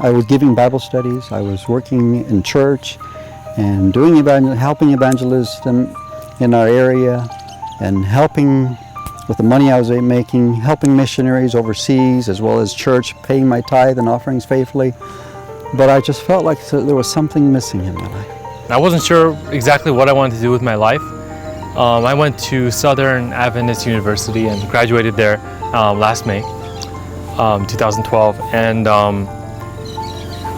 I was giving Bible studies, I was working in church and doing helping evangelism in our area and helping with the money I was making, helping missionaries overseas as well as church, paying my tithe and offerings faithfully. But I just felt like there was something missing in my life. I wasn't sure exactly what I wanted to do with my life. I went to Southern Adventist University and graduated there last May, 2012. And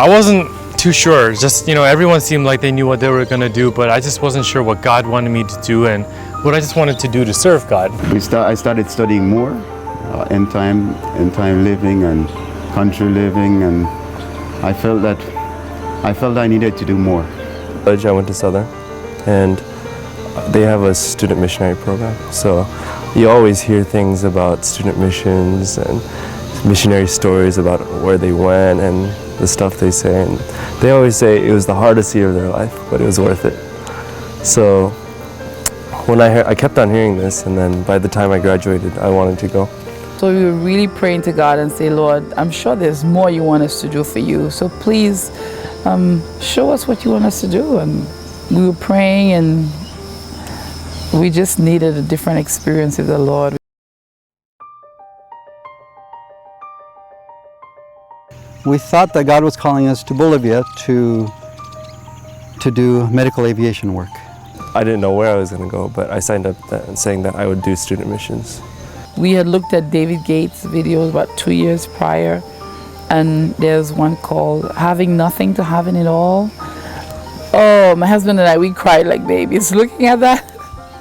I wasn't too sure. Just, everyone seemed like they knew what they were going to do, but I just wasn't sure what God wanted me to do and what I just wanted to do to serve God. I started studying more end time living and country living, and I felt I needed to do more. I went to Southern, and they have a student missionary program. So you always hear things about student missions and missionary stories about where they went and the stuff they say. And they always say it was the hardest year of their life, but it was worth it. So when I kept on hearing this, and then by the time I graduated, I wanted to go. So we were really praying to God and say, Lord, I'm sure there's more you want us to do for you. So please show us what you want us to do. And we were praying, and we just needed a different experience with the Lord. We thought that God was calling us to Bolivia to do medical aviation work. I didn't know where I was going to go, but I signed up saying that I would do student missions. We had looked at David Gates' videos about 2 years prior, and there's one called Having Nothing to Having It All. Oh, my husband and I, we cried like babies looking at that.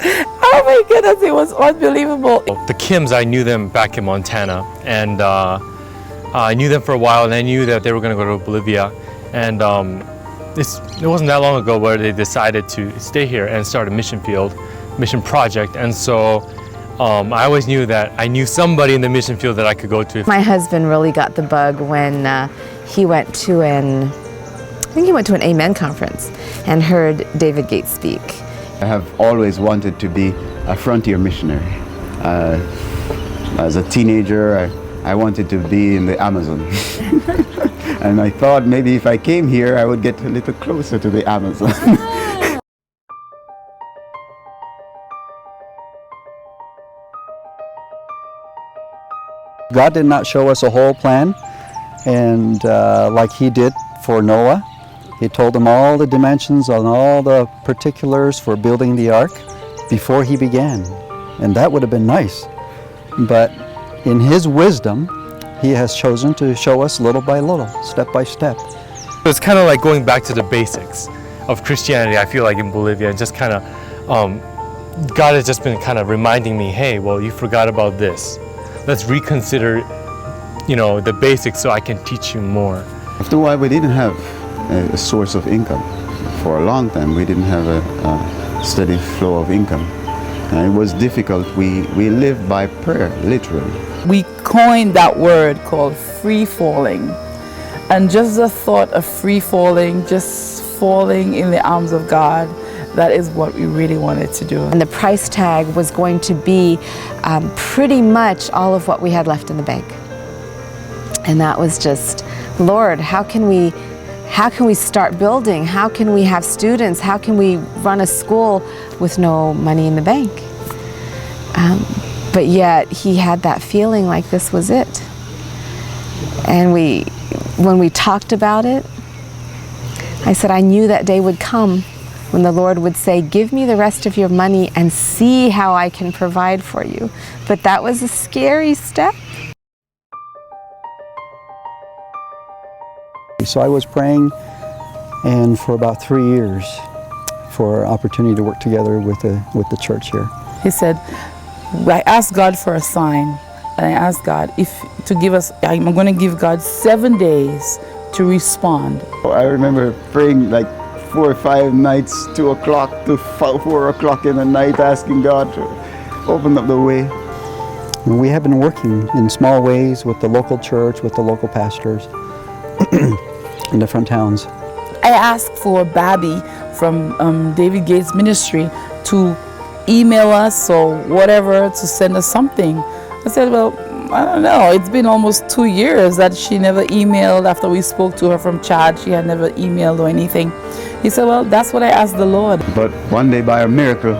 Oh my goodness, it was unbelievable. The Kims, I knew them back in Montana, and I knew them for a while, and I knew that they were going to go to Bolivia. And it wasn't that long ago where they decided to stay here and start a mission project. And so I always knew that I knew somebody in the mission field that I could go to. My husband really got the bug when he went to an Amen conference and heard David Gates speak. I have always wanted to be a frontier missionary. As a teenager, I wanted to be in the Amazon. And I thought maybe if I came here, I would get a little closer to the Amazon. God did not show us a whole plan, and like He did for Noah, He told him all the dimensions and all the particulars for building the ark before he began. And that would have been nice. But in His wisdom, He has chosen to show us little by little, step by step. It's kind of like going back to the basics of Christianity, I feel like, in Bolivia. Just kind of, God has just been kind of reminding me, hey, well, you forgot about this. Let's reconsider, the basics so I can teach you more. After a while, we didn't have a source of income. For a long time, we didn't have a steady flow of income. And it was difficult. We lived by prayer, literally. We coined that word called free falling. And just the thought of free falling, just falling in the arms of God, that is what we really wanted to do. And the price tag was going to be pretty much all of what we had left in the bank. And that was just, Lord, how can we start building? How can we have students? How can we run a school with no money in the bank? But yet He had that feeling like this was it. And when we talked about it, I said I knew that day would come when the Lord would say, give me the rest of your money and see how I can provide for you. But that was a scary step. So I was praying, and for about 3 years, for an opportunity to work together with the church here. He said, I asked God for a sign, and I asked God I'm going to give God 7 days to respond. I remember praying like 4 or 5 nights, 2 o'clock to 4 o'clock in the night, asking God to open up the way. And we have been working in small ways with the local church, with the local pastors in different towns. I asked for Babby from David Gates Ministry to email us or whatever to send us something. I said, well, I don't know, it's been almost 2 years that she never emailed. After we spoke to her from Chad, she had never emailed or anything. He said, well, that's what I asked the Lord. But one day, by a miracle,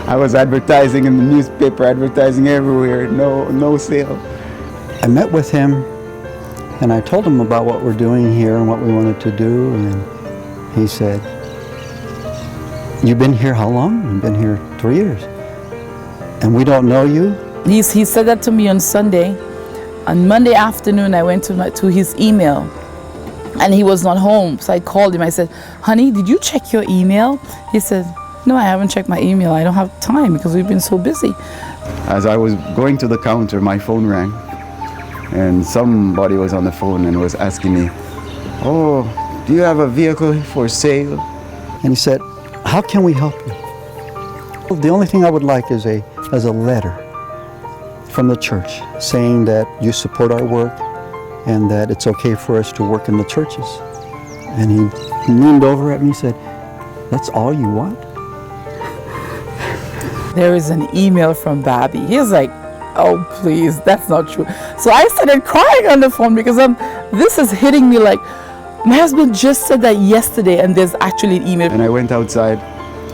I was advertising in the newspaper, advertising everywhere, no sale. I met with him and I told him about what we're doing here and what we wanted to do, and he said, you've been here how long? You've been here 3 years. And we don't know you? He said that to me on Sunday. On Monday afternoon, I went to his email and he was not home. So I called him. I said, honey, did you check your email? He said, no, I haven't checked my email. I don't have time because we've been so busy. As I was going to the counter, my phone rang and somebody was on the phone and was asking me, oh, do you have a vehicle for sale? And he said, how can we help you? Well, the only thing I would like is a letter from the church saying that you support our work and that it's okay for us to work in the churches. And he leaned over at me and said, that's all you want? There is an email from Bobby. He's like, oh, please, that's not true. So I started crying on the phone because this is hitting me like, my husband just said that yesterday and there's actually an email. And I went outside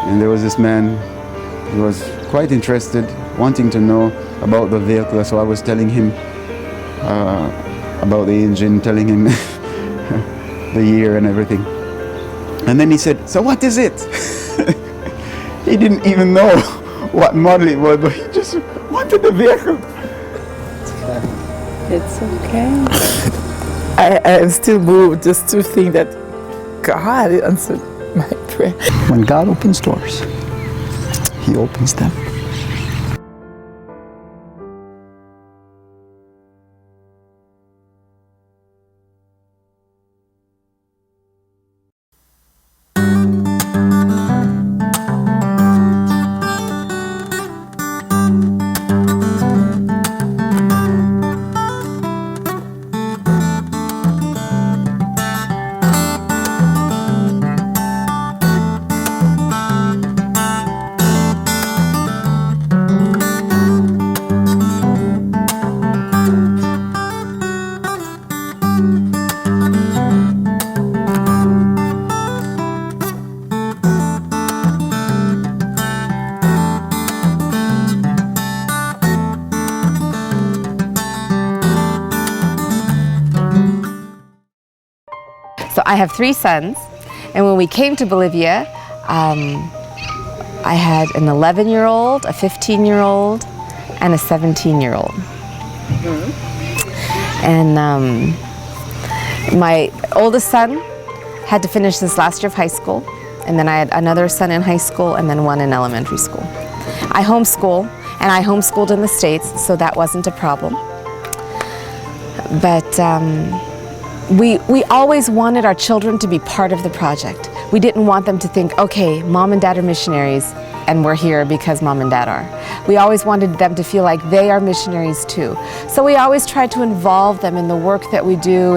and there was this man who was quite interested, wanting to know about the vehicle. So I was telling him about the engine, telling him the year and everything. And then he said, so what is it? He didn't even know what model it was, but he just wanted the vehicle. It's okay. I am still moved just to think that God answered my prayer. When God opens doors, He opens them. So I have 3 sons, and when we came to Bolivia, I had an 11-year-old, a 15-year-old, and a 17-year-old. And my oldest son had to finish his last year of high school, and then I had another son in high school and then one in elementary school. I homeschool, and I homeschooled in the States, so that wasn't a problem. But we always wanted our children to be part of the project. We didn't want them to think, okay, mom and dad are missionaries and we're here because mom and dad are. We always wanted them to feel like they are missionaries too. So we always tried to involve them in the work that we do.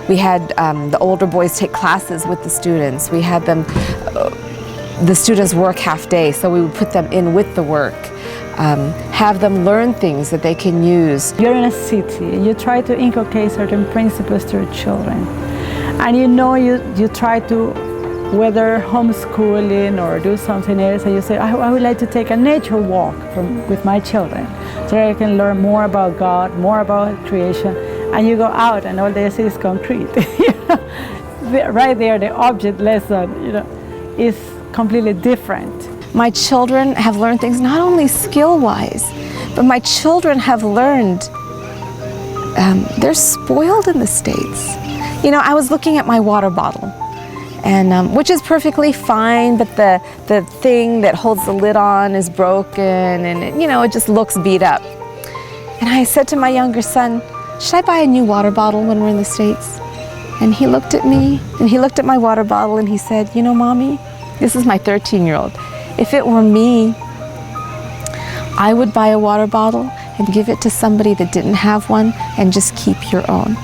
We had the older boys take classes with the students. We had them, the students work half day, so we would put them in with the work. Have them learn things that they can use. You're in a city and you try to inculcate certain principles to your children, and you try to, whether homeschooling or do something else, and you say, I would like to take a nature walk with my children so that I can learn more about God, more about creation, and you go out and all they see is concrete. Right there, the object lesson is completely different. My children have learned things not only skill-wise, but my children have learned, they're spoiled in the States. I was looking at my water bottle, and which is perfectly fine, but the thing that holds the lid on is broken, and it just looks beat up. And I said to my younger son, should I buy a new water bottle when we're in the States? And he looked at me, and he looked at my water bottle, and he said, Mommy, this is my 13-year-old. If it were me, I would buy a water bottle and give it to somebody that didn't have one and just keep your own.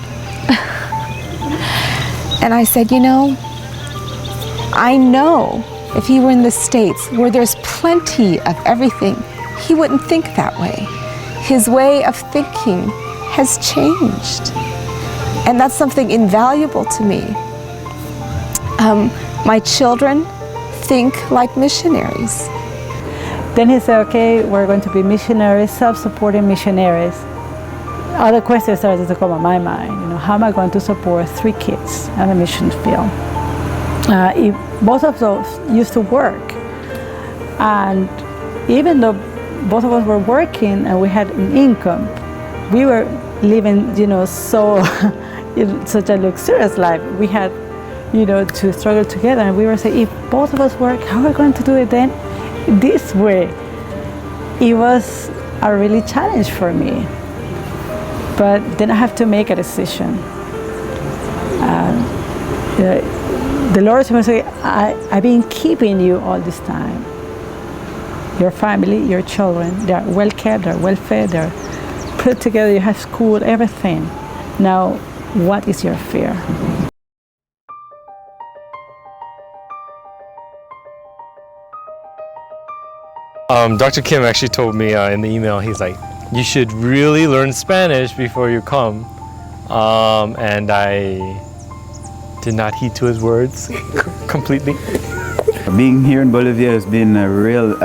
And I said, I know if he were in the States where there's plenty of everything, he wouldn't think that way. His way of thinking has changed. And that's something invaluable to me. My children think like missionaries. Then he said, okay, we're going to be missionaries, self-supporting missionaries. Other questions started to come on my mind. How am I going to support 3 kids on a mission field? Both of those used to work. And even though both of us were working and we had an income, we were living, so such a luxurious life. We had, to struggle together, and we were saying, if both of us work, how are we going to do it then this way? It was a really challenge for me. But then I have to make a decision. The Lord said, I've been keeping you all this time. Your family, your children, they're well kept, they're well fed, they're put together, you have school, everything. Now, what is your fear? Dr. Kim actually told me in the email, he's like, you should really learn Spanish before you come. And I did not heed to his words completely. Being here in Bolivia has been a real,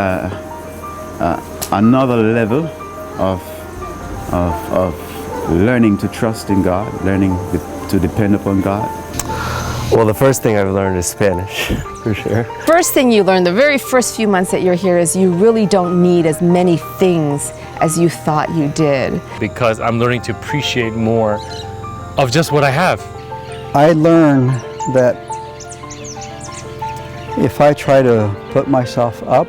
another level of learning to trust in God, learning to depend upon God. Well, the first thing I've learned is Spanish, for sure. First thing you learn, the very first few months that you're here, is you really don't need as many things as you thought you did. Because I'm learning to appreciate more of just what I have. I learned that if I try to put myself up,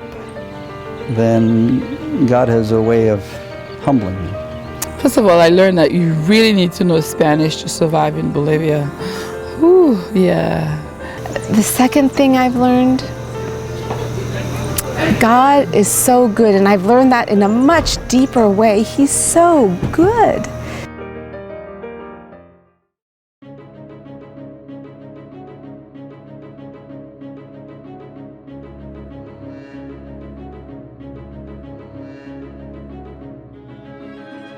then God has a way of humbling me. First of all, I learned that you really need to know Spanish to survive in Bolivia. Whew, yeah. The second thing I've learned, God is so good, and I've learned that in a much deeper way. He's so good.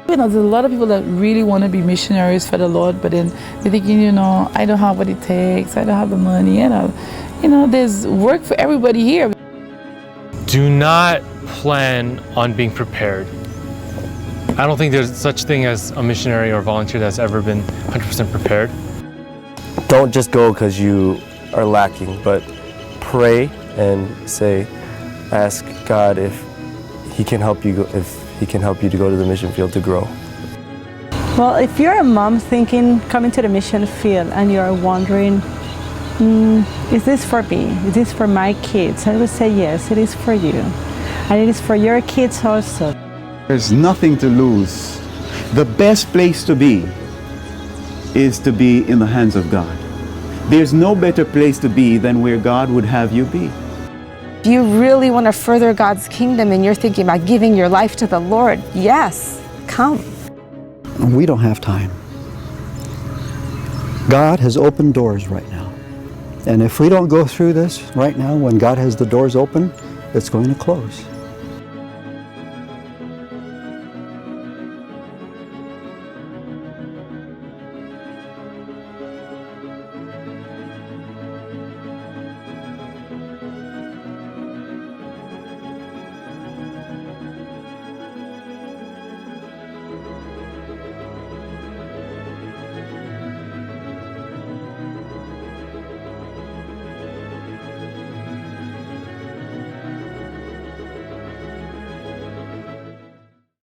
There's a lot of people that really want to be missionaries for the Lord, but then they're thinking, I don't have what it takes, I don't have the money, there's work for everybody here. Do not plan on being prepared. I don't think there's such thing as a missionary or volunteer that's ever been 100% prepared. Don't just go because you are lacking, but pray and ask God if He can help you to go to the mission field to grow. Well, if you're a mom coming to the mission field and you're wondering, is this for me? Is this for my kids? I would say yes, it is for you. And it is for your kids also. There's nothing to lose. The best place to be is to be in the hands of God. There's no better place to be than where God would have you be. If you really want to further God's kingdom and you're thinking about giving your life to the Lord, yes, come. We don't have time. God has opened doors right now. And if we don't go through this right now, when God has the doors open, it's going to close.